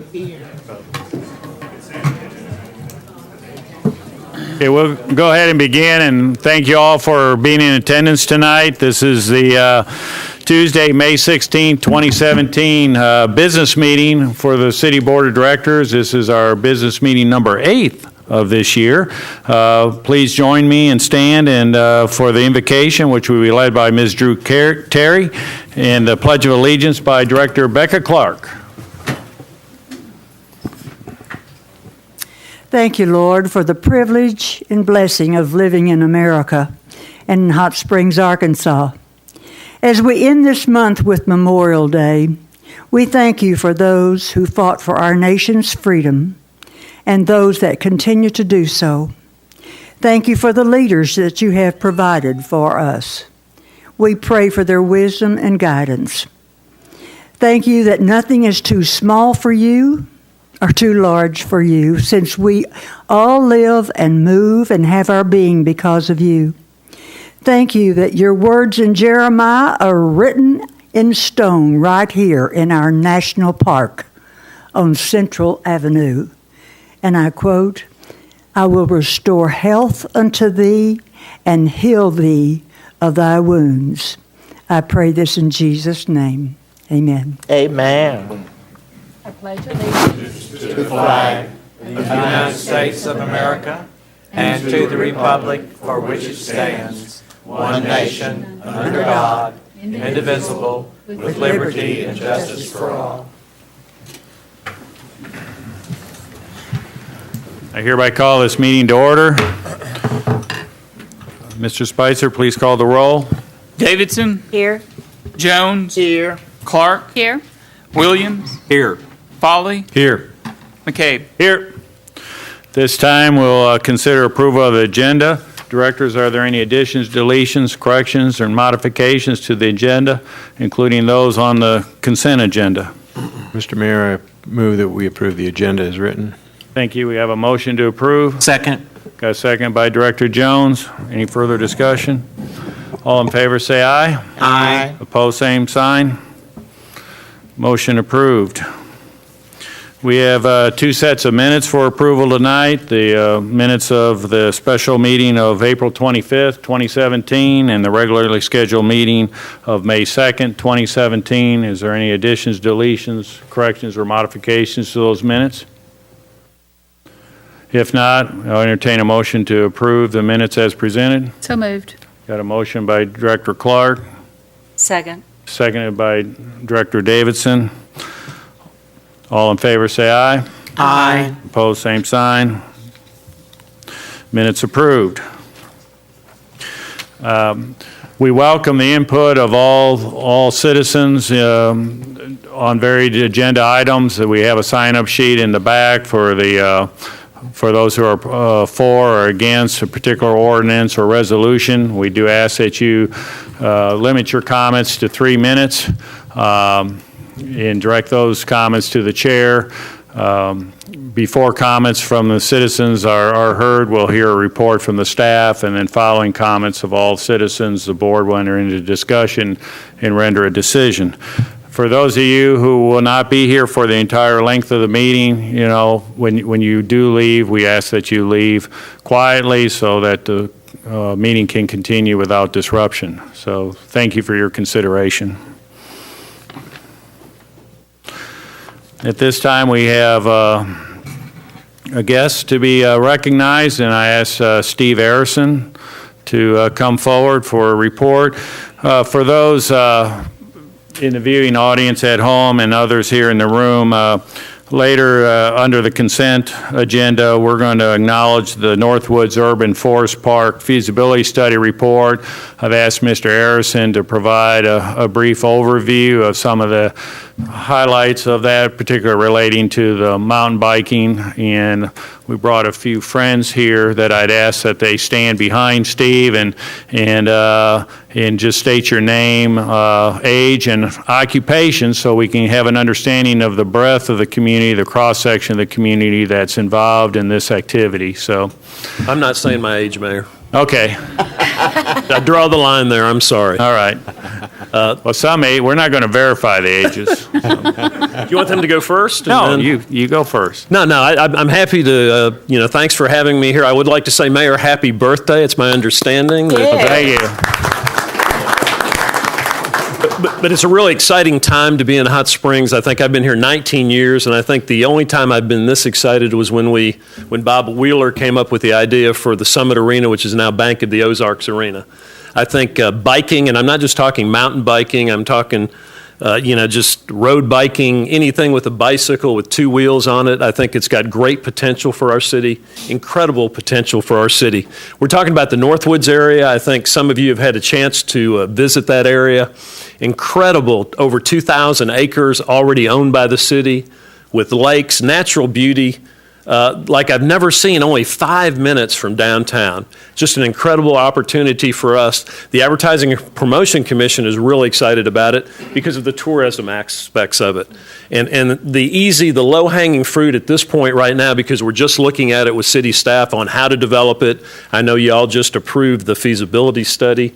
Okay, we'll go ahead and begin, and thank you all for being in attendance tonight. This is the Tuesday, May 16, 2017 business meeting for the City Board of Directors. This is our business meeting number 8 of this year. Please join me and stand and for the invocation, which will be led by Ms. Drew Terry, and the Pledge of Allegiance by Director Becca Clark. Thank you, Lord, for the privilege and blessing of living in America and in Hot Springs, Arkansas. As we end this month with Memorial Day, we thank you for those who fought for our nation's freedom and those that continue to do so. Thank you for the leaders that you have provided for us. We pray for their wisdom and guidance. Thank you that nothing is too small for you or too large for you, since we all live and move and have our being because of you. Thank you that your words in Jeremiah are written in stone right here in our national park on Central Avenue. And I quote, "I will restore health unto thee and heal thee of thy wounds." I pray this in Jesus' name. Amen. Amen. I pledge allegiance To the flag of the United States of America and to the republic for which it stands, one nation, under God, indivisible, with liberty and justice for all. I hereby call this meeting to order. Mr. Spicer, please call the roll. Davidson. Here. Jones. Here. Clark. Here. Williams. Here. Foley. Here. McCabe. Here. This time we'll consider approval of the agenda. Directors, are there any additions, deletions, corrections, or modifications to the agenda, including those on the consent agenda? Mr. Mayor, I move that we approve the agenda as written. Thank you. We have a motion to approve. Second. Got a second by Director Jones. Any further discussion? All in favor say aye. Aye. Opposed, same sign. Motion approved. We have 2 sets of minutes for approval tonight. The minutes of the special meeting of April 25th, 2017, and the regularly scheduled meeting of May 2nd, 2017. Is there any additions, deletions, corrections, or modifications to those minutes? If not, I'll entertain a motion to approve the minutes as presented. So moved. Got a motion by Director Clark, Second. seconded by Director Davidson. All in favor say aye. Aye. Opposed, same sign. Minutes approved. We welcome the input of all citizens on varied agenda items. We have a sign-up sheet in the back for those who are for or against a particular ordinance or resolution. We do ask that you limit your comments to 3 minutes. And direct those comments to the chair. Before comments from the citizens are heard, we'll hear a report from the staff, and then following comments of all citizens, the board will enter into discussion and render a decision. For those of you who will not be here for the entire length of the meeting, when you do leave, we ask that you leave quietly so that the meeting can continue without disruption. So thank you for your consideration. At this time, we have a guest to be recognized, and I ask Steve Arison to come forward for a report. For those in the viewing audience at home and others here in the room, later under the consent agenda, we're going to acknowledge the Northwoods Urban Forest Park feasibility study report. I've asked Mr. Arison to provide a brief overview of some of the highlights of that, particularly relating to the mountain biking, and we brought a few friends here that I'd ask that they stand behind Steve and just state your name, age, and occupation so we can have an understanding of the breadth of the community, the cross-section of the community that's involved in this activity. So, I'm not saying my age, Mayor. Okay, I draw the line there, I'm sorry. all right. Well, some age, we're not going to verify the ages. Do you want them to go first? and No, then- you go first. No, I'm happy to, thanks for having me here. I would like to say, Mayor, happy birthday. It's my understanding. that- Thank you. But it's a really exciting time to be in Hot Springs. I think I've been here 19 years, and I think the only time I've been this excited was when Bob Wheeler came up with the idea for the Summit Arena, which is now Bank of the Ozarks Arena. I think biking, and I'm not just talking mountain biking, I'm talking just road biking, anything with a bicycle with two wheels on it. I think it's got great potential for our city, incredible potential for our city. We're talking about the Northwoods area. I think some of you have had a chance to visit that area. Incredible, over 2,000 acres already owned by the city with lakes, natural beauty, like I've never seen, only 5 minutes from downtown. Just an incredible opportunity for us. The Advertising and Promotion Commission is really excited about it because of the tourism aspects of it. And the low-hanging fruit at this point right now, because we're just looking at it with city staff on how to develop it. I know you all just approved the feasibility study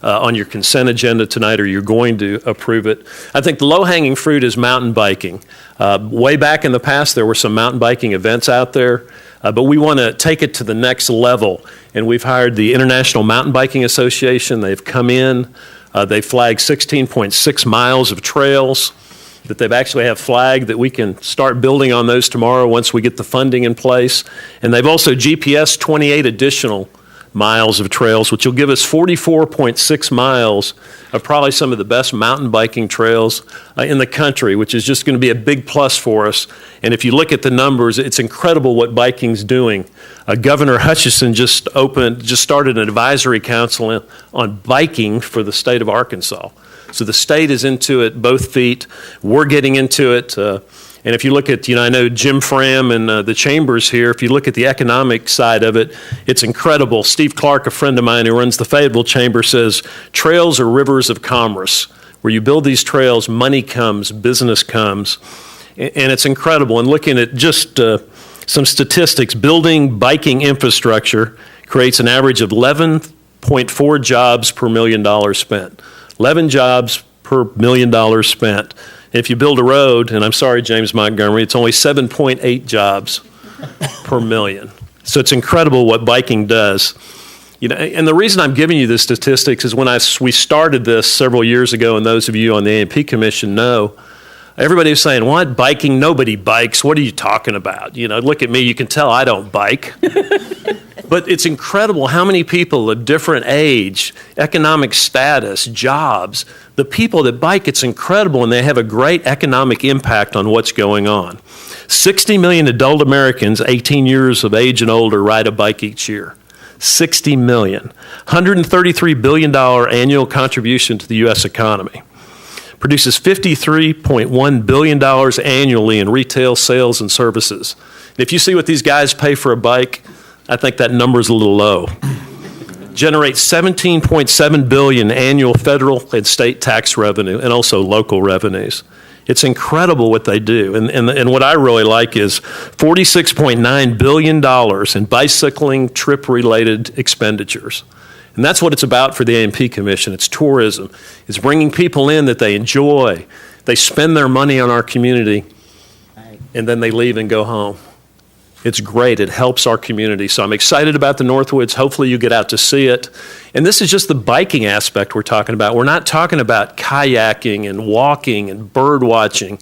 on your consent agenda tonight, or you're going to approve it. I think the low-hanging fruit is mountain biking. Way back in the past, there were some mountain biking events out there, but we want to take it to the next level. And we've hired the International Mountain Biking Association. They've come in. They flagged 16.6 miles of trails that they've actually have flagged, that we can start building on those tomorrow once we get the funding in place. And they've also GPS 28 additional miles of trails, which will give us 44.6 miles of probably some of the best mountain biking trails in the country, which is just going to be a big plus for us. And if you look at the numbers, it's incredible what biking's doing. Governor Hutchinson just started an advisory council on biking for the state of Arkansas. So the state is into it, both feet. We're getting into it. And if you look at, I know Jim Fram and the chambers here, if you look at the economic side of it, it's incredible. Steve Clark, a friend of mine who runs the Fayetteville Chamber, says trails are rivers of commerce. Where you build these trails, money comes, business comes. And it's incredible. And looking at just some statistics, building biking infrastructure creates an average of 11.4 jobs per $1 million spent. 11 jobs per $1 million spent. If you build a road, and I'm sorry, James Montgomery, it's only 7.8 jobs per million. So it's incredible what biking does. And the reason I'm giving you the statistics is when we started this several years ago, and those of you on the A&P Commission know, everybody was saying, what, biking? Nobody bikes. What are you talking about? Look at me. You can tell I don't bike. But it's incredible how many people of different age, economic status, jobs, the people that bike, it's incredible, and they have a great economic impact on what's going on. 60 million adult Americans 18 years of age and older ride a bike each year. 60 million. $133 billion annual contribution to the U.S. economy. Produces $53.1 billion annually in retail sales and services. And if you see what these guys pay for a bike, I think that number is a little low. Generates $17.7 billion annual federal and state tax revenue, and also local revenues. It's incredible what they do. And what I really like is $46.9 billion in bicycling trip-related expenditures. And that's what it's about for the A&P Commission. It's tourism. It's bringing people in that they enjoy. They spend their money on our community, and then they leave and go home. It's great. It helps our community. So I'm excited about the Northwoods. Hopefully you get out to see it. And this is just the biking aspect we're talking about. We're not talking about kayaking and walking and bird watching.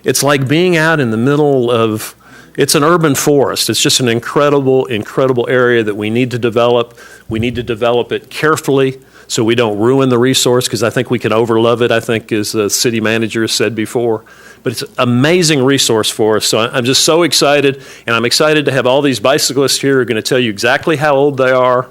It's like being out in the middle of, it's an urban forest. It's just an incredible, incredible area that we need to develop. We need to develop it carefully so we don't ruin the resource, because I think we can overlove it, I think, as the city manager has said before. But it's an amazing resource for us. So I'm just so excited, and I'm excited to have all these bicyclists here who are going to tell you exactly how old they are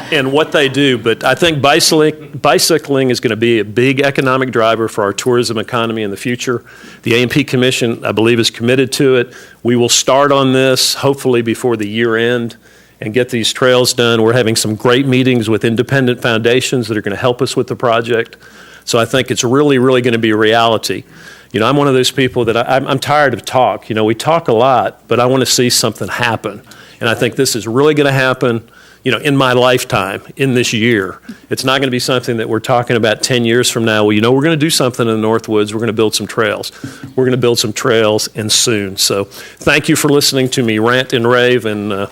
and what they do. But I think bicycling is going to be a big economic driver for our tourism economy in the future. The A&P Commission, I believe, is committed to it. We will start on this hopefully before the year end and get these trails done. We're having some great meetings with independent foundations that are going to help us with the project. So I think it's really, really going to be a reality. I'm one of those people that I'm tired of talk. We talk a lot, but I want to see something happen. And I think this is really going to happen, in my lifetime, in this year. It's not going to be something that we're talking about 10 years from now. Well, we're going to do something in the Northwoods. We're going to build some trails. We're going to build some trails, and soon. So thank you for listening to me rant and rave. And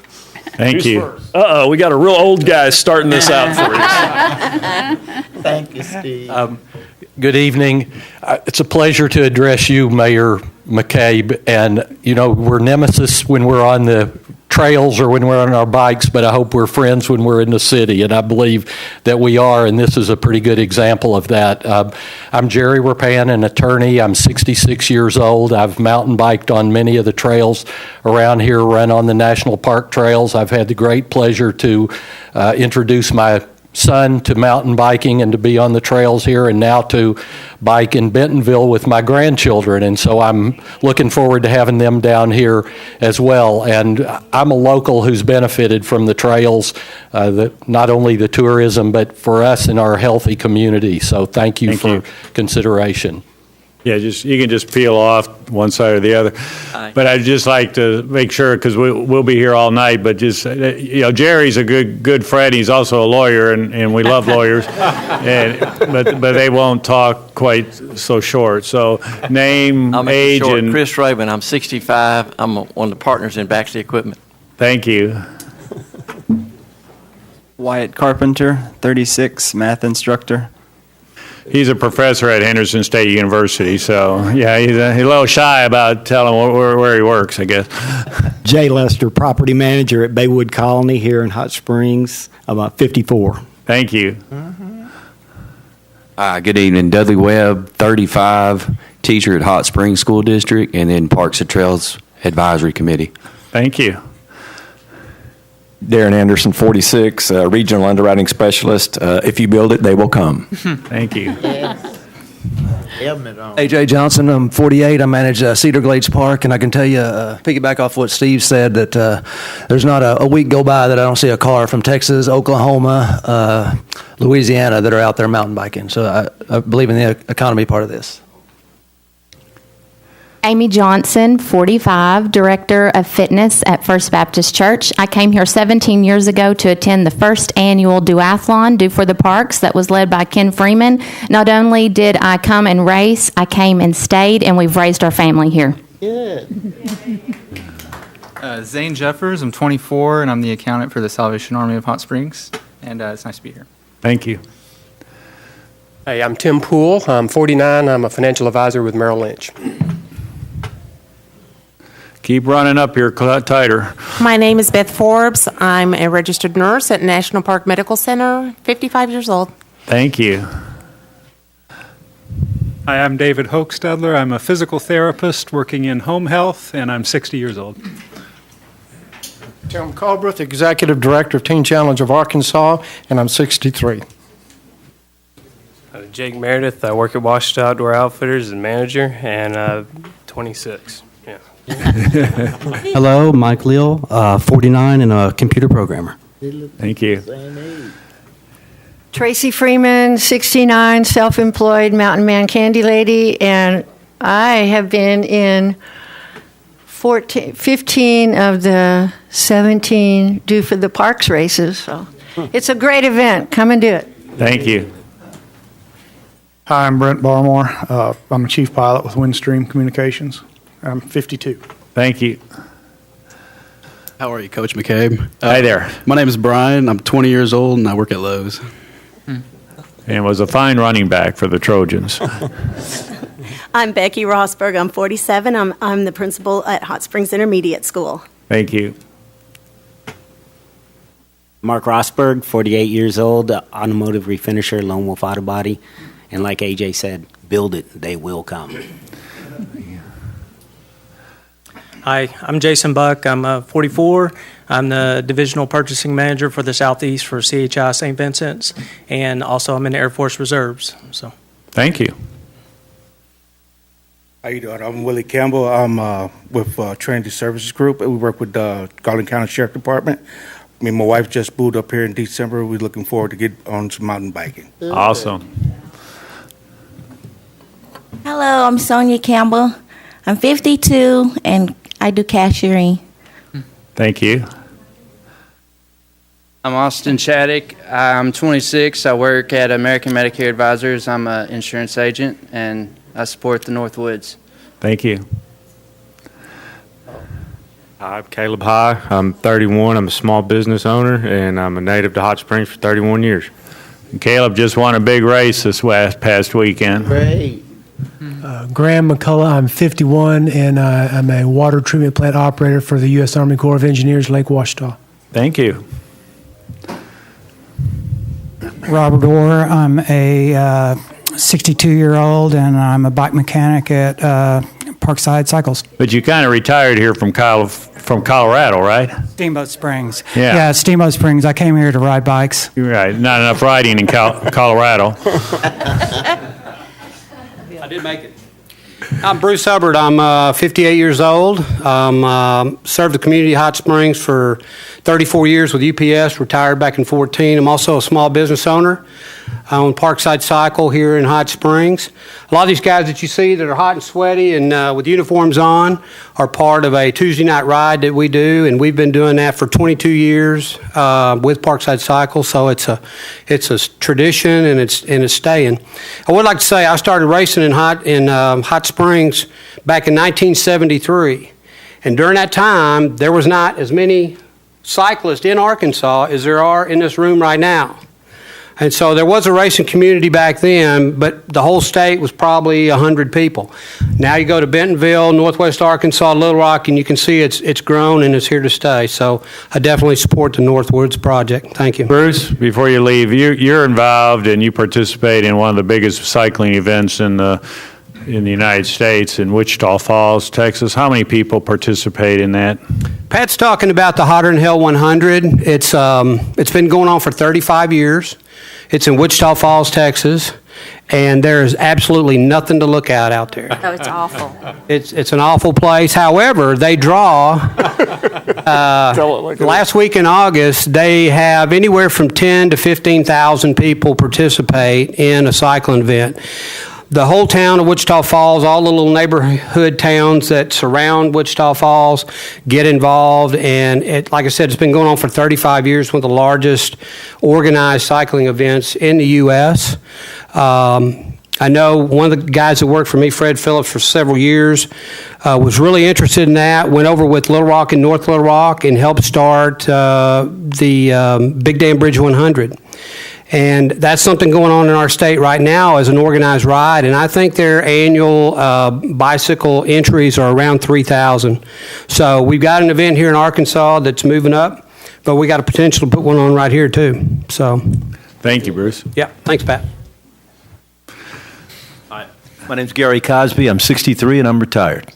Thank you. uh-oh, we got a real old guy starting this out for us. Thank you, Steve. Good evening. It's a pleasure to address you, Mayor McCabe. And, we're nemesis when we're on the trails or when we're on our bikes, but I hope we're friends when we're in the city. And I believe that we are, and this is a pretty good example of that. I'm Jerry Rapan, an attorney. I'm 66 years old. I've mountain biked on many of the trails around here, run on the national park trails. I've had the great pleasure to introduce my son to mountain biking and to be on the trails here, and now to bike in Bentonville with my grandchildren. And so I'm looking forward to having them down here as well. And I'm a local who's benefited from the trails, not only the tourism, but for us in our healthy community. So thank you for consideration. Yeah, you can just peel off one side or the other. But I'd just like to make sure, because we'll be here all night, but just, Jerry's a good friend. He's also a lawyer, and we love lawyers. But they won't talk quite so short. So name, age, and... Chris Rabin, I'm 65. I'm one of the partners in Baxley Equipment. Thank you. Wyatt Carpenter, 36, math instructor. He's a professor at Henderson State University, so yeah, he's a little shy about telling where he works, I guess. Jay Lester, property manager at Baywood Colony here in Hot Springs. I'm about 54. Thank you. Good evening. Dudley Webb, 35, teacher at Hot Springs School District, and then Parks and Trails Advisory Committee. Thank you. Darren Anderson, 46, regional underwriting specialist. If you build it, they will come. Thank you. AJ Johnson, I'm 48. I manage Cedar Glades Park, and I can tell you, piggyback off what Steve said, that there's not a week go by that I don't see a car from Texas, Oklahoma, Louisiana that are out there mountain biking. So I believe in the economy part of this. Amy Johnson, 45, Director of Fitness at First Baptist Church. I came here 17 years ago to attend the first annual duathlon, Do for the Parks, that was led by Ken Freeman. Not only did I come and race, I came and stayed, and we've raised our family here. Good. Zane Jeffers, I'm 24, and I'm the accountant for the Salvation Army of Hot Springs. And it's nice to be here. Thank you. Hey, I'm Tim Poole. I'm 49. I'm a financial advisor with Merrill Lynch. Keep running up here tighter. My name is Beth Forbes. I'm a registered nurse at National Park Medical Center, 55 years old. Thank you. Hi, I'm David Hochstadler. I'm a physical therapist working in home health, and I'm 60 years old. Tim Culbreth, Executive Director of Teen Challenge of Arkansas, and I'm 63. Jake Meredith. I work at Washington Outdoor Outfitters as manager, and 26. Yeah. Hello, Mike Leal, 49 and a computer programmer. Thank you. Tracy Freeman, 69, self-employed mountain man candy lady, and I have been in 15 of the 17 Do for the Parks races. So it's a great event. Come and do it. Thank you. Hi, I'm Brent Barmore. I'm a chief pilot with Windstream Communications. I'm 52. Thank you. How are you, Coach McCabe? Hi there. My name is Brian. I'm 20 years old, and I work at Lowe's. And was a fine running back for the Trojans. I'm Becky Rosberg. I'm 47. I'm the principal at Hot Springs Intermediate School. Thank you. Mark Rosberg, 48 years old, automotive refinisher, Lone Wolf Auto Body. And like AJ said, build it, they will come. Hi, I'm Jason Buck. I'm 44. I'm the Divisional Purchasing Manager for the Southeast for CHI St. Vincent's, and also I'm in the Air Force Reserves. So, thank you. How you doing? I'm Willie Campbell. I'm with Trinity Services Group. We work with Garland County Sheriff Department. Me and my wife just moved up here in December. We're looking forward to get on some mountain biking. Awesome. Hello, I'm Sonia Campbell. I'm 52, and I do cashiering. Thank you. I'm Austin Chaddick. I'm 26. I work at American Medicare Advisors. I'm an insurance agent, and I support the Northwoods. Thank you. Hi, I'm Caleb High. I'm 31. I'm a small business owner, and I'm a native to Hot Springs for 31 years. Caleb just won a big race this past weekend. Great. Graham McCullough, I'm 51, and I'm a water treatment plant operator for the U.S. Army Corps of Engineers, Lake Ouachita. Thank you. Robert Orr, I'm a 62-year-old, and I'm a bike mechanic at Parkside Cycles. But you kind of retired here from Colorado, right? Steamboat Springs. Yeah. Steamboat Springs. I came here to ride bikes. You're right. Not enough riding in Colorado. I did make it. I'm Bruce Hubbard. I'm 58 years old. Served the community of Hot Springs for 34 years with UPS, retired back in 2014. I'm also a small business owner. I own Parkside Cycle here in Hot Springs. A lot of these guys that you see that are hot and sweaty and with uniforms on are part of a Tuesday night ride that we do, and we've been doing that for 22 years with Parkside Cycle. So it's a tradition, and it's staying. I would like to say I started racing in Hot Springs back in 1973, and during that time there was not as many cyclists in Arkansas as there are in this room right now. And so there was a racing community back then, but the whole state was probably 100 people. Now you go to Bentonville, Northwest Arkansas, Little Rock, and you can see it's grown and it's here to stay. So I definitely support the Northwoods project. Thank you. Bruce, before you leave, you're involved and you participate in one of the biggest cycling events in the United States in Wichita Falls, Texas. How many people participate in that? Pat's talking about the Hotter Than Hell 100. It's been going on for 35 years. It's in Wichita Falls, Texas, and there is absolutely nothing to look at out there. Oh, it's awful. It's an awful place. However, they draw. Last week in August, they have anywhere from 10 to 15,000 people participate in a cycling event. The whole town of Wichita Falls, all the little neighborhood towns that surround Wichita Falls get involved, and like I said, it's been going on for 35 years, one of the largest organized cycling events in the U.S. I know one of the guys that worked for me, Fred Phillips, for several years, was really interested in that, went over with Little Rock and North Little Rock and helped start the Big Dam Bridge 100. And that's something going on in our state right now as an organized ride, and I think their annual bicycle entries are around 3,000. So we've got an event here in Arkansas that's moving up, but we got a potential to put one on right here too. So, thank you, Bruce. Yeah, thanks, Pat. Hi, my name's Gary Cosby. I'm 63 and I'm retired.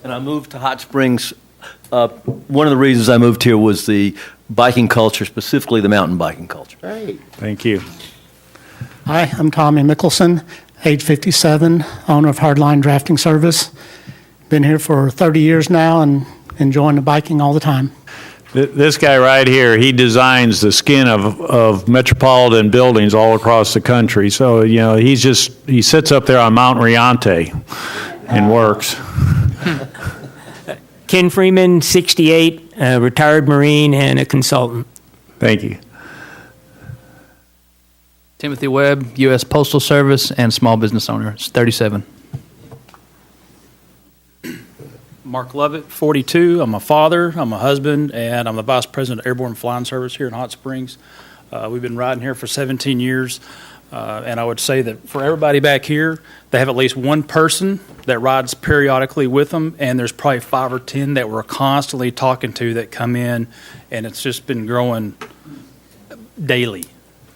And I moved to Hot Springs. One of the reasons I moved here was the biking culture, specifically the mountain biking culture. Great. Thank you. Hi, I'm Tommy Mickelson, age 57, owner of Hardline Drafting Service. Been here for 30 years now and enjoying the biking all the time. This guy right here, he designs the skin of metropolitan buildings all across the country. So, you know, he sits up there on Mount Riante and works. Ken Freeman, 68, a retired Marine and a consultant. Thank you. Timothy Webb, U.S. Postal Service, and small business owner. It's 37. Mark Lovett, 42. I'm a father, I'm a husband, and I'm the vice president of Airborne Flying Service here in Hot Springs. We've been riding here for 17 years. And I would say that for everybody back here, they have at least one person that rides periodically with them, and there's probably 5 or 10 that we're constantly talking to that come in, and it's just been growing daily.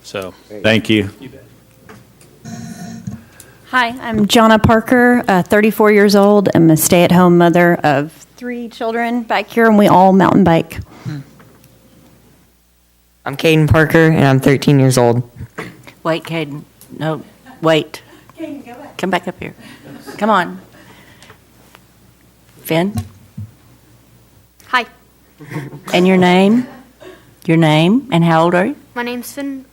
So, thank you. You bet. Hi, I'm Jonna Parker, 34 years old. I'm a stay-at-home mother of 3 children back here, and we all mountain bike. I'm Caden Parker, and I'm 13 years old. Wait, Caden. No, wait. Caden, go back. Come back up here. Come on. Finn? Hi. And your name? Your name, and how old are you? My name's Finn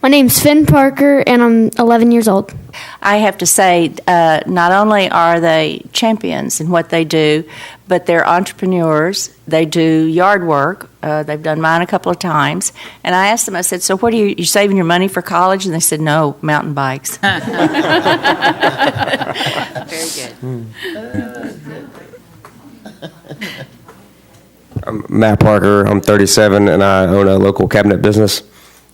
My name's Finn Parker, and I'm 11 years old. I have to say, not only are they champions in what they do, but they're entrepreneurs. They do yard work. They've done mine a couple of times. And I asked them, I said, so what are you saving your money for college? And they said, no, mountain bikes. Very good. I'm Matt Parker. I'm 37, and I own a local cabinet business.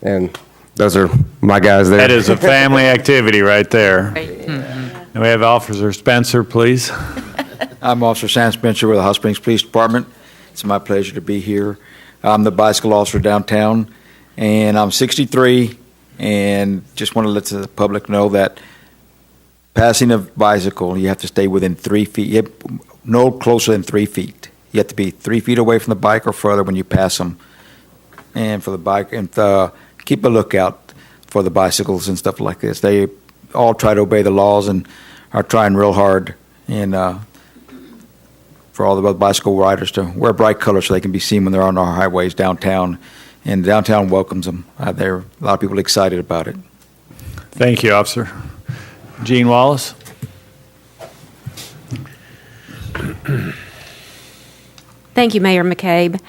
And those are my guys there. That is a family activity right there. And we have Officer Spencer, please. I'm Officer Sam Spencer with the Hot Springs Police Department. It's my pleasure to be here. I'm the bicycle officer downtown, and I'm 63, and just want to let the public know that passing a bicycle, you have to stay within 3 feet. You have no closer than 3 feet. You have to be 3 feet away from the bike or further when you pass them. And for the bike, and keep a lookout for the bicycles and stuff like this. They all try to obey the laws and are trying real hard, and for all the bicycle riders to wear bright colors so they can be seen when they're on our highways downtown. And downtown welcomes them. There are a lot of people excited about it. Thank you, Officer. Gene Wallace. Thank you, Mayor McCabe.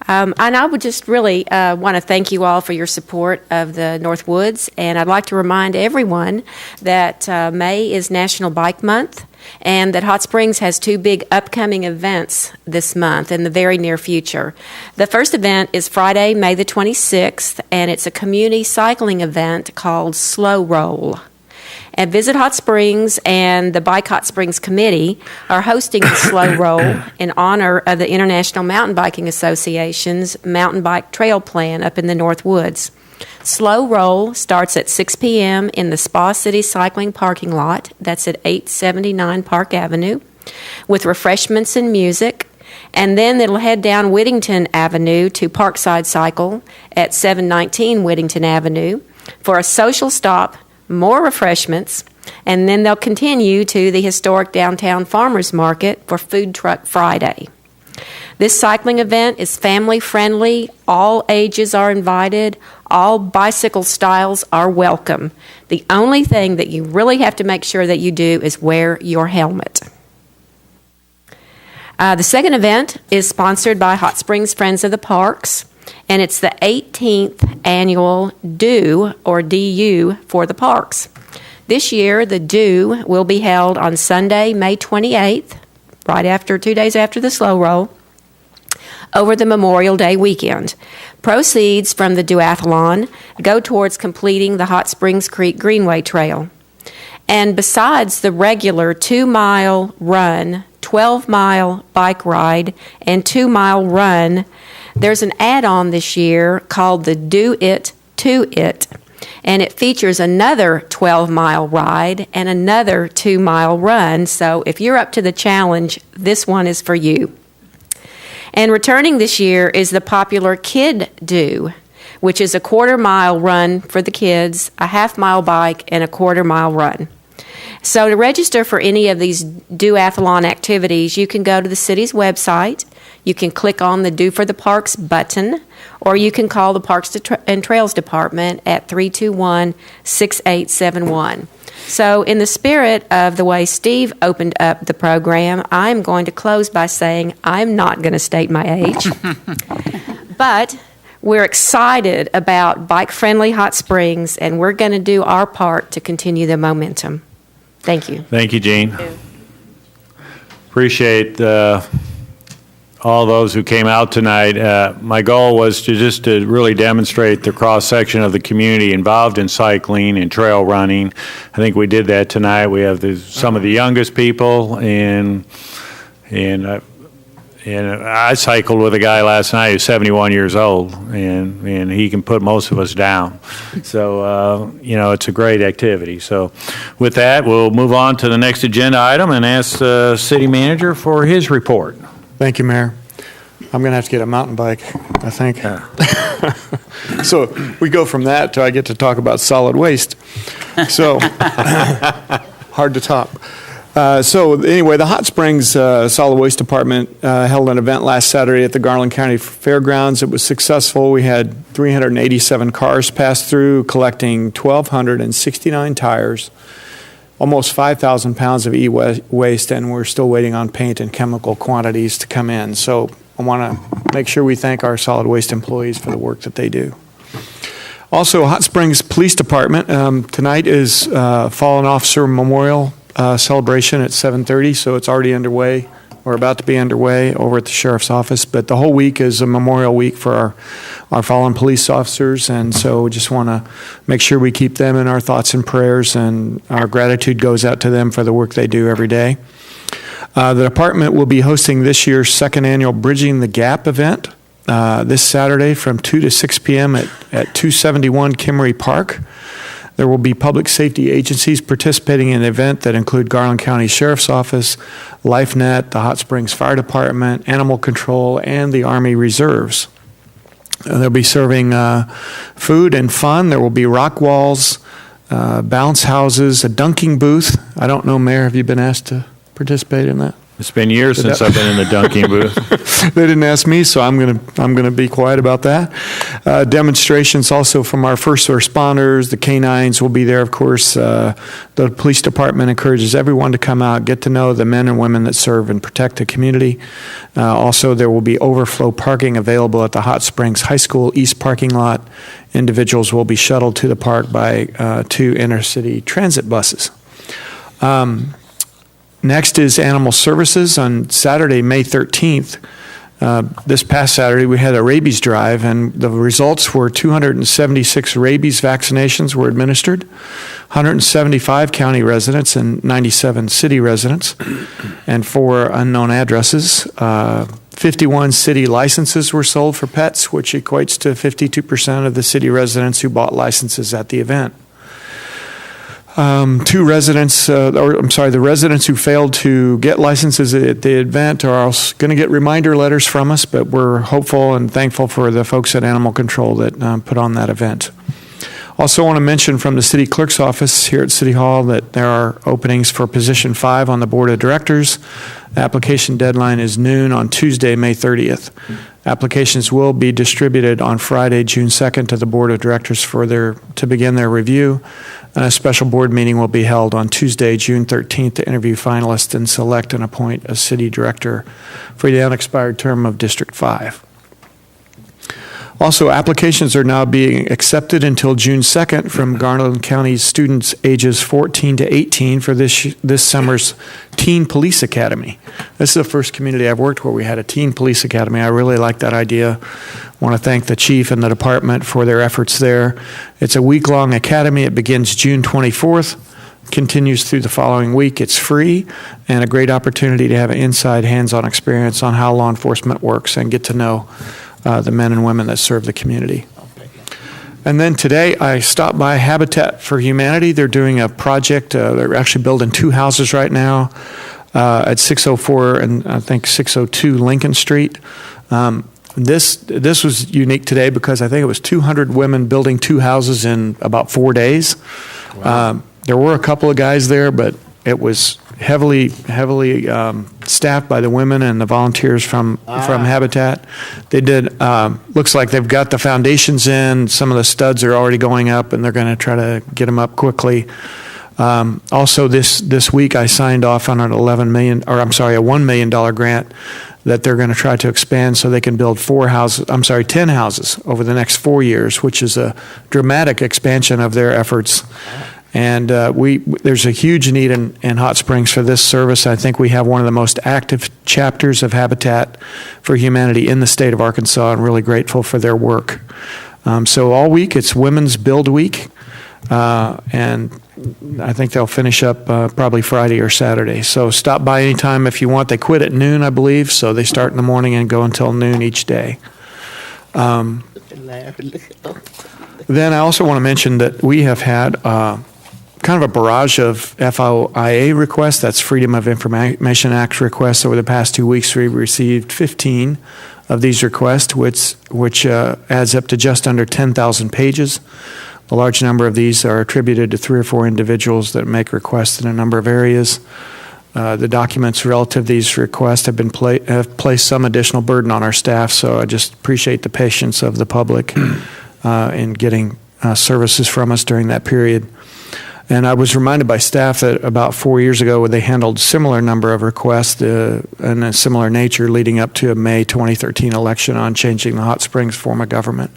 And I would just really want to thank you all for your support of the North Woods. And I'd like to remind everyone that May is National Bike Month, and that Hot Springs has 2 big upcoming events this month in the very near future. The first event is Friday, May the 26th, and it's a community cycling event called Slow Roll. And Visit Hot Springs and the Bike Hot Springs Committee are hosting the Slow Roll in honor of the International Mountain Biking Association's Mountain Bike Trail Plan up in the North Woods. Slow Roll starts at 6 p.m. in the Spa City Cycling parking lot. That's at 879 Park Avenue, with refreshments and music. And then it'll head down Whittington Avenue to Parkside Cycle at 719 Whittington Avenue for a social stop, more refreshments, and then they'll continue to the historic downtown farmers market for Food Truck Friday. This cycling event is family friendly. All ages are invited. All bicycle styles are welcome. The only thing that you really have to make sure that you do is wear your helmet. The second event is sponsored by Hot Springs Friends of the Parks, and it's the 18th annual DO, or DU, for the parks. This year, the DO will be held on Sunday, May 28th, right after 2 days after the Slow Roll, over the Memorial Day weekend. Proceeds from the duathlon go towards completing the Hot Springs Creek Greenway Trail. And besides the regular 2-mile run, 12-mile bike ride, and 2-mile run, there's an add-on this year called the Do It To It, and it features another 12-mile ride and another 2-mile run. So if you're up to the challenge, this one is for you. And returning this year is the popular Kid Do, which is a 1/4-mile run for the kids, a 1/2-mile bike, and a 1/4-mile run. So to register for any of these duathlon activities, you can go to the city's website. You can click on the Do for the Parks button, or you can call the Parks and Trails Department at 321-6871. So in the spirit of the way Steve opened up the program, I'm going to close by saying I'm not going to state my age. But we're excited about bike-friendly Hot Springs, and we're going to do our part to continue the momentum. Thank you. Thank you, Gene. Appreciate all those who came out tonight. My goal was to really demonstrate the cross-section of the community involved in cycling and trail running. I think we did that tonight. We have some of the youngest people, and I cycled with a guy last night who's 71 years old, and he can put most of us down. So, it's a great activity. So with that, we'll move on to the next agenda item and ask the city manager for his report. Thank you, Mayor. I'm going to have to get a mountain bike, I think. So we go from that to I get to talk about solid waste. So hard to top. So anyway, the Hot Springs Solid Waste Department held an event last Saturday at the Garland County Fairgrounds. It was successful. We had 387 cars pass through, collecting 1,269 tires, almost 5,000 pounds of e-waste, and we're still waiting on paint and chemical quantities to come in. So I want to make sure we thank our solid waste employees for the work that they do. Also, Hot Springs Police Department, tonight is Fallen Officer Memorial celebration at 7:30, so it's already underway. We're about to be underway over at the Sheriff's Office, but the whole week is a Memorial Week for our fallen police officers, and so we just want to make sure we keep them in our thoughts and prayers, and our gratitude goes out to them for the work they do every day. The department will be hosting this year's second annual Bridging the Gap event this Saturday from 2 to 6 p.m. at 271 Kimmery Park. There will be public safety agencies participating in the event that include Garland County Sheriff's Office, LifeNet, the Hot Springs Fire Department, Animal Control, and the Army Reserves. They'll be serving food and fun. There will be rock walls, bounce houses, a dunking booth. I don't know, Mayor, have you been asked to participate in that? It's been years since I've been in the dunking booth. They didn't ask me, so I'm gonna be quiet about that. Demonstrations also from our first responders, the canines will be there, of course. The police department encourages everyone to come out, get to know the men and women that serve and protect the community. Also, there will be overflow parking available at the Hot Springs High School East parking lot. Individuals will be shuttled to the park by 2 intercity transit buses. Next is Animal Services. On Saturday, May 13th, this past Saturday, we had a rabies drive, and the results were 276 rabies vaccinations were administered, 175 county residents and 97 city residents, and 4 unknown addresses. 51 city licenses were sold for pets, which equates to 52% of the city residents who bought licenses at the event. The residents who failed to get licenses at the event are going to get reminder letters from us, but we're hopeful and thankful for the folks at Animal Control that put on that event. Also want to mention from the city clerk's office here at City Hall that there are openings for position 5 on the board of directors. The application deadline is noon on Tuesday, May 30th. Applications will be distributed on Friday, June 2nd to the board of directors to begin their review. And a special board meeting will be held on Tuesday, June 13th to interview finalists and select and appoint a city director for the unexpired term of District 5. Also, applications are now being accepted until June 2nd from Garland County students ages 14 to 18 for this summer's Teen Police Academy. This is the first community I've worked where we had a Teen Police Academy. I really like that idea. I want to thank the chief and the department for their efforts there. It's a week-long academy. It begins June 24th, continues through the following week. It's free and a great opportunity to have an inside hands-on experience on how law enforcement works and get to know the men and women that serve the community. And then today I stopped by Habitat for Humanity. They're doing a project. They're actually building 2 houses right now at 604 and I think 602 Lincoln Street. This was unique today because I think it was 200 women building 2 houses in about 4 days. Wow. There were a couple of guys there, but it was heavily staffed by the women and the volunteers from Habitat. They did, looks like they've got the foundations in, some of the studs are already going up, and they're going to try to get them up quickly. Also this week I signed off on a $1 million grant that they're going to try to expand so they can build 10 houses over the next 4 years, which is a dramatic expansion of their efforts. And there's a huge need in Hot Springs for this service. I think we have one of the most active chapters of Habitat for Humanity in the state of Arkansas. I'm really grateful for their work. So all week it's Women's Build Week, and I think they'll finish up probably Friday or Saturday. So stop by anytime if you want. They quit at noon, I believe, so they start in the morning and go until noon each day. Then I also want to mention that we have had kind of a barrage of FOIA requests. That's Freedom of Information Act requests. Over the past 2 weeks, we've received 15 of these requests, which adds up to just under 10,000 pages. A large number of these are attributed to 3 or 4 individuals that make requests in a number of areas. the documents relative to these requests have placed some additional burden on our staff, so I just appreciate the patience of the public in getting services from us during that period. And I was reminded by staff that about 4 years ago, they handled a similar number of requests in a similar nature leading up to a May 2013 election on changing the Hot Springs form of government.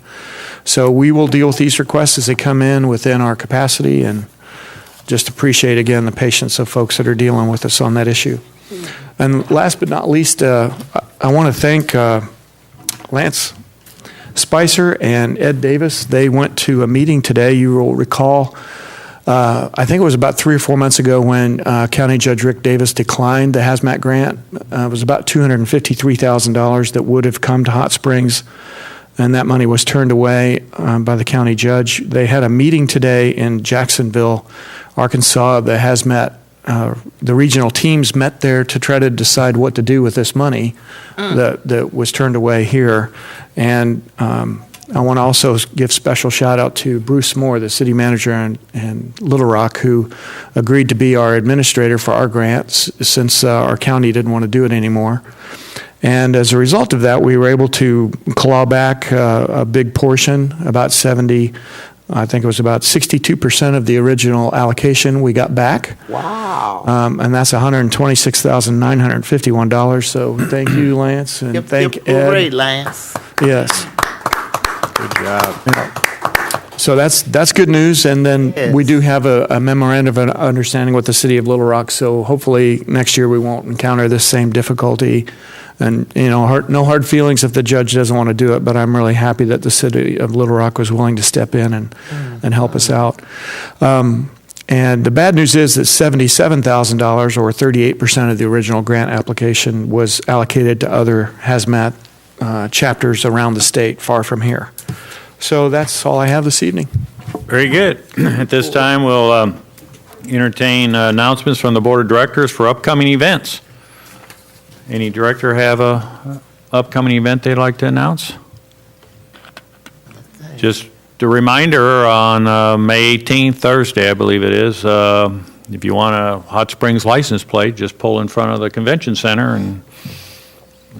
So we will deal with these requests as they come in within our capacity, and just appreciate, again, the patience of folks that are dealing with us on that issue. And last but not least, I want to thank Lance Spicer and Ed Davis. They went to a meeting today. You will recall, I think it was about 3 or 4 months ago when County Judge Rick Davis declined the hazmat grant. It was about $253,000 that would have come to Hot Springs, and that money was turned away by the county judge. They had a meeting today in Jacksonville, Arkansas. The hazmat, the regional teams met there to try to decide what to do with this money that was turned away here. And I want to also give special shout out to Bruce Moore, the city manager in Little Rock, who agreed to be our administrator for our grants since our county didn't want to do it anymore. And as a result of that, we were able to claw back a big portion, about 70, I think it was about 62% of the original allocation we got back. Wow. And that's $126,951. So thank you, Lance, and thank Ed. Hooray, Lance. Yes. Good job. So that's good news. And then we do have a memorandum of understanding with the city of Little Rock. So hopefully next year we won't encounter this same difficulty. And, no hard feelings if the judge doesn't want to do it, but I'm really happy that the city of Little Rock was willing to step in and help us out. And the bad news is that $77,000, or 38% of the original grant application, was allocated to other hazmat chapters around the state, far from here. So that's all I have this evening. Very good. At this time, we'll entertain announcements from the Board of Directors for upcoming events. Any director have a upcoming event they'd like to announce? Just a reminder, on May 18th, Thursday, I believe it is, if you want a Hot Springs license plate, just pull in front of the convention center and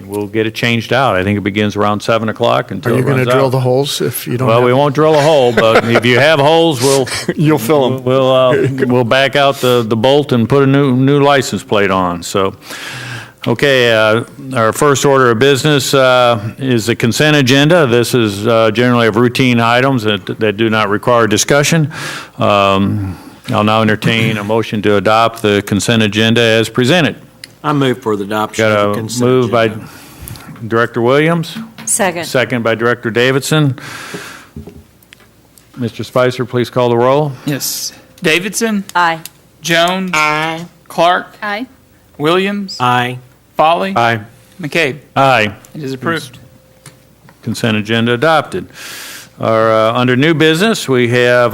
we'll get it changed out. I think it begins around 7 o'clock until it runs out. Are you going to drill the holes if you don't? Well, we won't drill a hole, but if you have holes, you'll fill them. We'll back out the bolt and put a new license plate on. So, okay, our first order of business is the consent agenda. This is generally of routine items that do not require discussion. I'll now entertain a motion to adopt the consent agenda as presented. I move for the adoption of the Got a consent move by agenda. Director Williams, Second. second by Director Davidson. Mr. Spicer, please call the roll. Yes. Davidson? Aye. Jones? Aye. Clark? Aye. Williams? Aye. Foley? Aye. McCabe? Aye. It is approved. Consent agenda adopted. Under new business, we have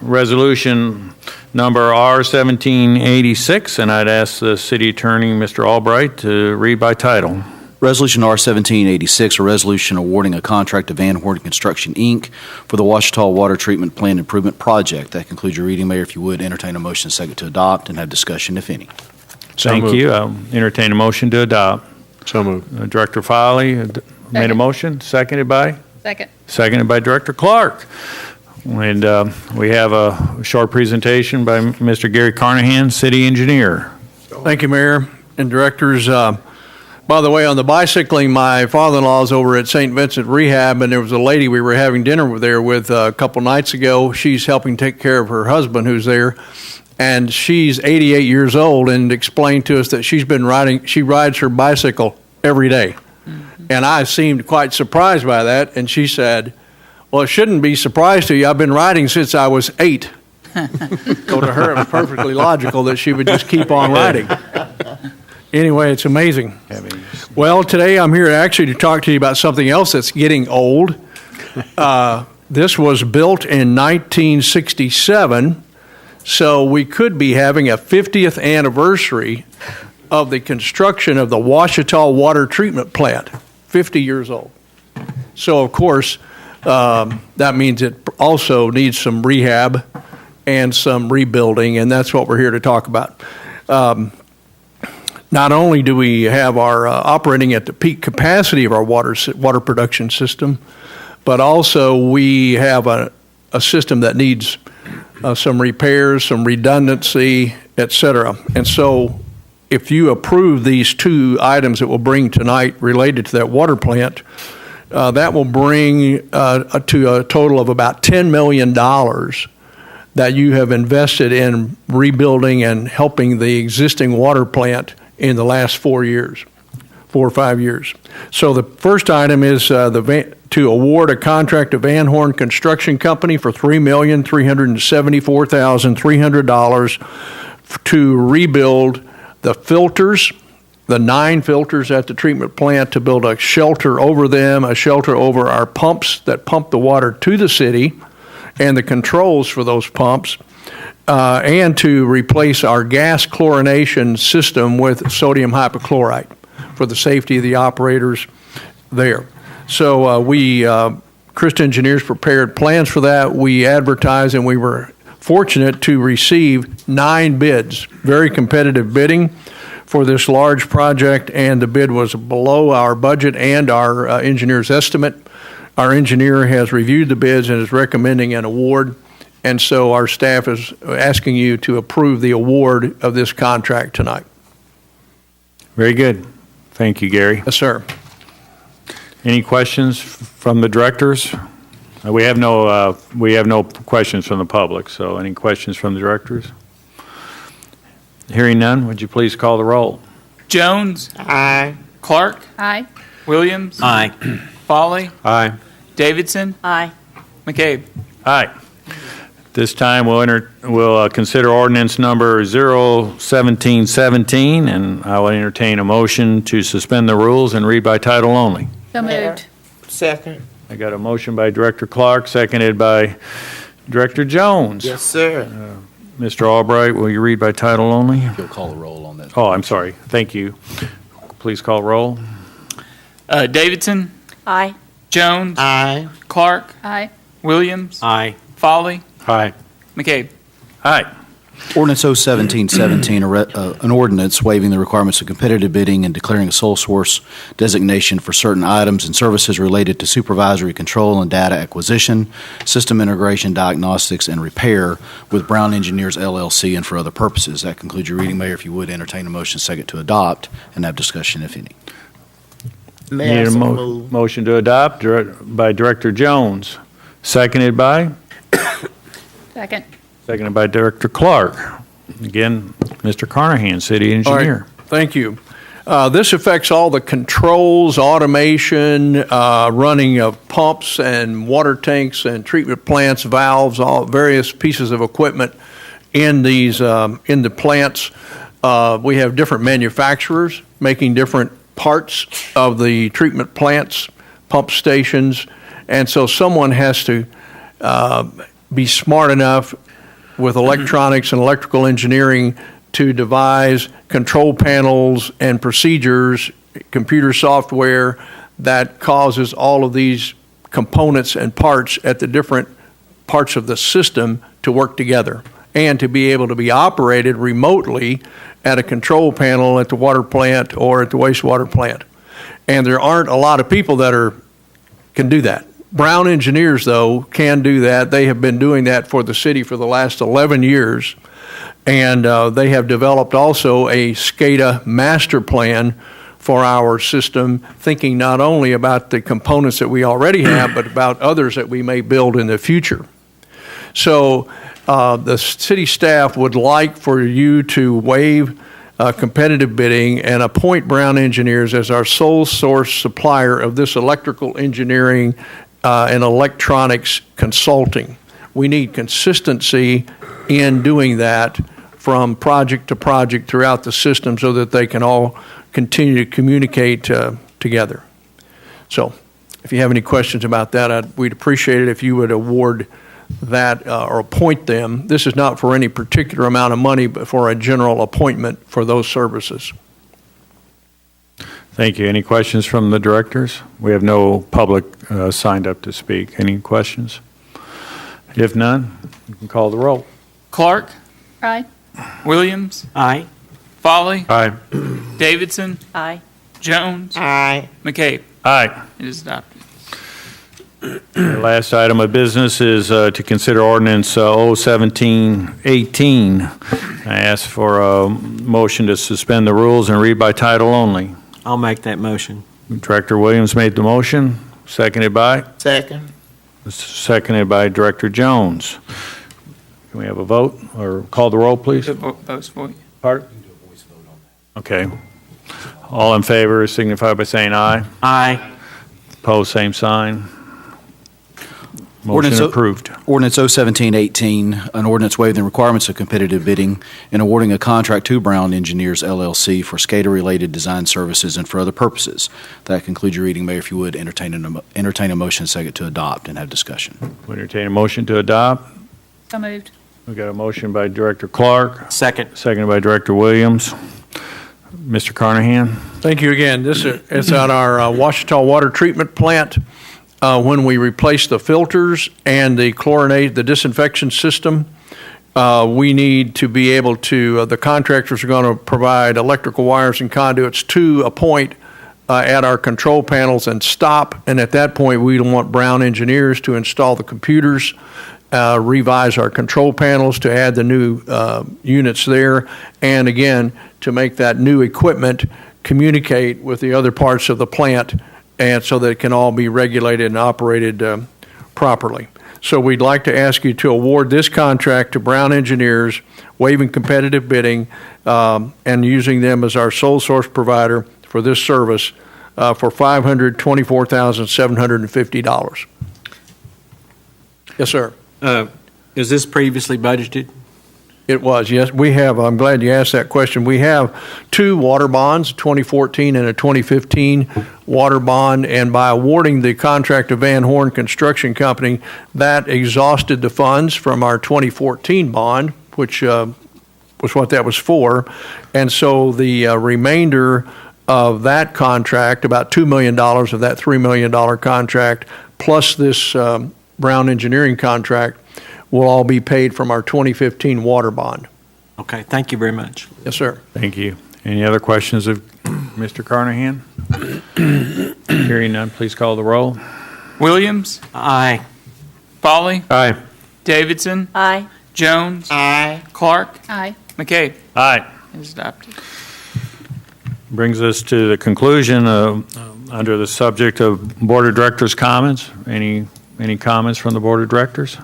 resolution number R-1786, and I'd ask the city attorney, Mr. Albright, to read by title. Resolution R-1786, a resolution awarding a contract to Van Horn Construction, Inc. for the Ouachita Water Treatment Plant Improvement Project. That concludes your reading, Mayor. If you would, entertain a motion second to adopt and have discussion, if any. Thank you. I'll entertain a motion to adopt. So moved. Director Foley made a motion, seconded by? Second. Seconded by Director Clark. And we have a short presentation by Mr. Gary Carnahan, City Engineer. Thank you, Mayor and Directors. By the way, on the bicycling, my father-in-law's over at St. Vincent Rehab, and there was a lady we were having dinner there with a couple nights ago. She's helping take care of her husband who's there, and she's 88 years old, and explained to us that she rides her bicycle every day. And I seemed quite surprised by that, and she said, well, it shouldn't be surprised to you. I've been riding since I was 8. So to her, it was perfectly logical that she would just keep on riding. Anyway, it's amazing. Well, today I'm here actually to talk to you about something else that's getting old. This was built in 1967, so we could be having a 50th anniversary of the construction of the Ouachita Water Treatment Plant, 50 years old. So, of course, that means it also needs some rehab and some rebuilding, and that's what we're here to talk about. not only do we have our operating at the peak capacity of our water production system, but also we have a system that needs some repairs, some redundancy, et cetera. And so if you approve these two items that we'll bring tonight related to that water plant, that will bring to a total of about $10 million that you have invested in rebuilding and helping the existing water plant in the last 4 or 5 years. So the first item is to award a contract to Van Horn Construction Company for $3,374,300 to rebuild the filters, the 9 filters at the treatment plant, to build a shelter over them, a shelter over our pumps that pump the water to the city, and the controls for those pumps, and to replace our gas chlorination system with sodium hypochlorite for the safety of the operators there. So Christ Engineers prepared plans for that. We advertised, and we were fortunate to receive 9 bids, very competitive bidding for this large project, and the bid was below our budget and our engineer's estimate. Our engineer has reviewed the bids and is recommending an award, and so our staff is asking you to approve the award of this contract tonight. Very good. Thank you, Gary. Yes, sir. Any questions from the directors? We have no questions from the public, so any questions from the directors? Hearing none, would you please call the roll? Jones. Aye. Clark. Aye. Williams. Aye. Folly. Aye. Davidson. Aye. McCabe. Aye. This time, we'll consider ordinance number 01717, and I will entertain a motion to suspend the rules and read by title only. So moved. Second. I got a motion by Director Clark, seconded by Director Jones. Yes, sir. Mr. Albright, will you read by title only? You'll call the roll on that. Oh, I'm sorry. Thank you. Please call roll. Davidson. Aye. Jones. Aye. Clark. Aye. Williams. Aye. Folly. Aye. McCabe. Aye. Ordinance 01717, an ordinance waiving the requirements of competitive bidding and declaring a sole source designation for certain items and services related to supervisory control and data acquisition, system integration, diagnostics, and repair with Brown Engineers LLC and for other purposes. That concludes your reading, Mayor. If you would, entertain a motion second to adopt and have discussion, if any. Need a motion to adopt by Director Jones, seconded by? Second. Seconded by Director Clark. Again, Mr. Carnahan, City Engineer. All right. Thank you. This affects all the controls, automation, running of pumps and water tanks and treatment plants, valves, all various pieces of equipment in these in the plants. We have different manufacturers making different parts of the treatment plants, pump stations, and so someone has to be smart enough with electronics and electrical engineering to devise control panels and procedures, computer software that causes all of these components and parts at the different parts of the system to work together and to be able to be operated remotely at a control panel at the water plant or at the wastewater plant. And there aren't a lot of people that can do that. Brown Engineers, though, can do that. They have been doing that for the city for the last 11 years. And they have developed also a SCADA master plan for our system, thinking not only about the components that we already have, but about others that we may build in the future. So the city staff would like for you to waive competitive bidding and appoint Brown Engineers as our sole source supplier of this electrical engineering and electronics consulting. We need consistency in doing that from project to project throughout the system so that they can all continue to communicate together. So if you have any questions about that, we'd appreciate it if you would award that or appoint them. This is not for any particular amount of money, but for a general appointment for those services. Thank you. Any questions from the directors? We have no public signed up to speak. Any questions? If none, you can call the roll. Clark. Aye. Williams. Aye. Folly. Aye. Davidson, Aye. Jones, Aye. McCabe. Aye. It is adopted. The last item of business is to consider ordinance 01718. I ask for a motion to suspend the rules and read by title only. I'll make that motion. Director Williams made the motion, seconded by? Second. Seconded by Director Jones. Can we have a vote, or call the roll, please? Votes for you. Pardon? Okay. All in favor signify by saying aye. Aye. Opposed, same sign. Motion Ordinance o- approved. Ordinance 01718, an ordinance waiving the requirements of competitive bidding and awarding a contract to Brown Engineers LLC for SCADA-related design services and for other purposes. That concludes your reading, Mayor. If you would, entertain a motion second to adopt and have discussion. We entertain a motion to adopt. So moved. We got a motion by Director Clark, Second. seconded by Director Williams. Mr. Carnahan? Thank you again. This is at our Washita Water Treatment Plant. When we replace the filters and the chlorinate, the disinfection system, we need to be able to, the contractors are going to provide electrical wires and conduits to a point at our control panels and stop. And at that point, we want Brown Engineers to install the computers, revise our control panels to add the new units there, and again, to make that new equipment communicate with the other parts of the plant, and so that it can all be regulated and operated properly. So we'd like to ask you to award this contract to Brown Engineers, waiving competitive bidding, and using them as our sole source provider for this service for $524,750. Yes, sir. Is this previously budgeted? It was, yes. We have, I'm glad you asked that question. We have two water bonds, a 2014 and a 2015 water bond, and by awarding the contract to Van Horn Construction Company, that exhausted the funds from our 2014 bond, which was what that was for. And so the remainder of that contract, about $2 million of that $3 million contract, plus this Brown Engineering contract, will all be paid from our 2015 water bond. Okay, thank you very much. Yes, sir. Thank you. Any other questions of Mr. Carnahan? Hearing none, please call the roll. Williams, Aye. Foley, Aye. Davidson, Aye. Jones, Aye. Clark, Aye. McCabe. Aye. It is adopted. Brings us to the conclusion under the subject of Board of Directors' comments. Any comments from the Board of Directors?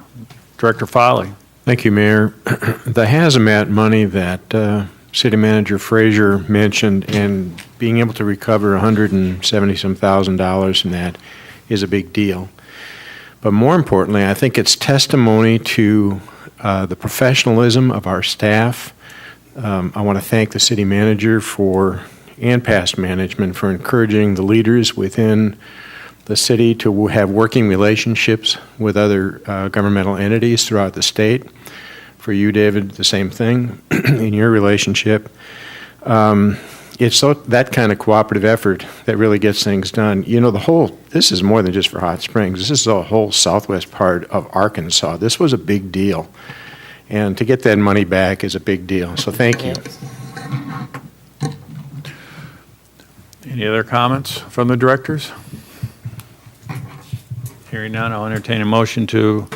Director Foley. Thank you, Mayor. The hazmat money that City Manager Frazier mentioned, and being able to recover $170,000 from that is a big deal. But more importantly, I think it's testimony to the professionalism of our staff. I want to thank the City Manager and past management for encouraging the leaders within the city to have working relationships with other governmental entities throughout the state. For you, David, the same thing in your relationship. It's that kind of cooperative effort that really gets things done. You know, this is more than just for Hot Springs. This is the whole southwest part of Arkansas. This was a big deal. And to get that money back is a big deal. So thank you. Any other comments from the directors? Hearing none, I'll entertain a motion to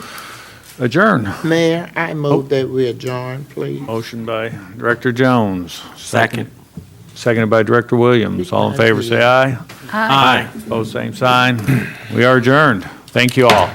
adjourn. Mayor, I move that we adjourn, please. Motion by Director Jones. Second. Seconded by Director Williams. All in favor, say aye. Aye. Opposed, same sign. We are adjourned. Thank you all.